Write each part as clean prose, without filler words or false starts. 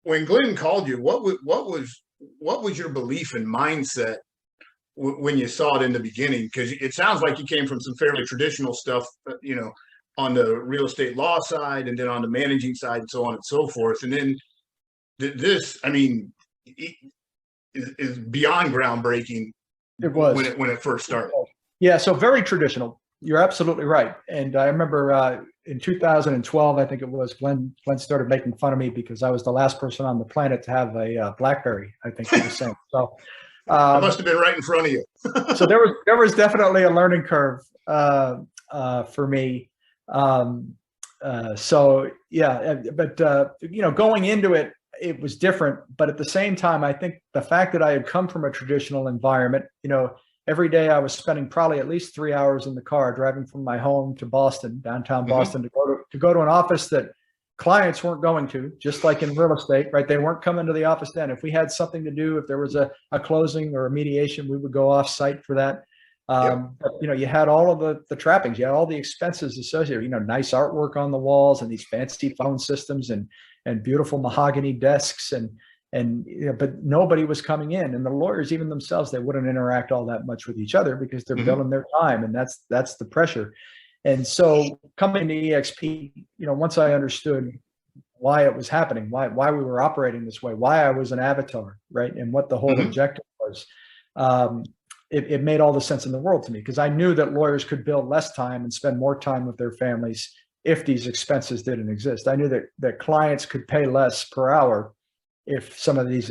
when Glenn called you, what was your belief and mindset when you saw it in the beginning? Because it sounds like you came from some fairly traditional stuff, on the real estate law side, and then on the managing side, and so on and so forth. And then this, I mean, is beyond groundbreaking It was when it first started. Yeah, so very traditional. You're absolutely right. And I remember in 2012, I think it was, Glenn started making fun of me because I was the last person on the planet to have a BlackBerry, I think he was saying. So I must have been right in front of you. so there was definitely a learning curve for me. So yeah, but going into it, it was different. But at the same time, I think the fact that I had come from a traditional environment, every day I was spending probably at least 3 hours in the car driving from my home to Boston, downtown Boston, to go to an office that clients weren't going to, just like in real estate, right? They weren't coming to the office then. If we had something to do, if there was a closing or a mediation, we would go off site for that. But, you had all of the trappings, you had all the expenses associated, nice artwork on the walls and these fancy phone systems and beautiful mahogany desks but nobody was coming in, and the lawyers, even themselves, they wouldn't interact all that much with each other because they're billing their time, and that's the pressure. And so coming to eXp, once I understood why it was happening, why we were operating this way, why I was an avatar, right, and what the whole objective was, it made all the sense in the world to me, because I knew that lawyers could bill less time and spend more time with their families if these expenses didn't exist. I knew that clients could pay less per hour if some of these,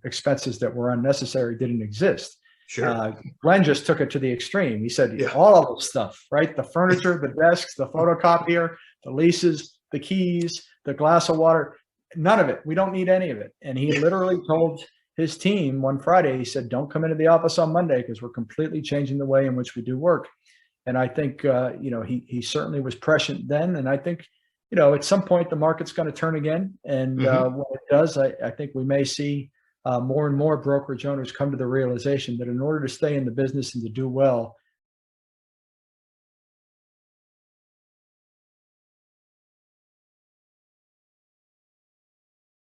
expenses that were unnecessary didn't exist. Sure. Glenn just took it to the extreme. He said, all of the stuff, right? The furniture, the desks, the photocopier, the leases, the keys, the glass of water, none of it. We don't need any of it. And he literally told his team one Friday, he said, don't come into the office on Monday because we're completely changing the way in which we do work. And I think, he certainly was prescient then. And I think, at some point the market's going to turn again. And when it does, I think we may see more and more brokerage owners come to the realization that in order to stay in the business and to do well,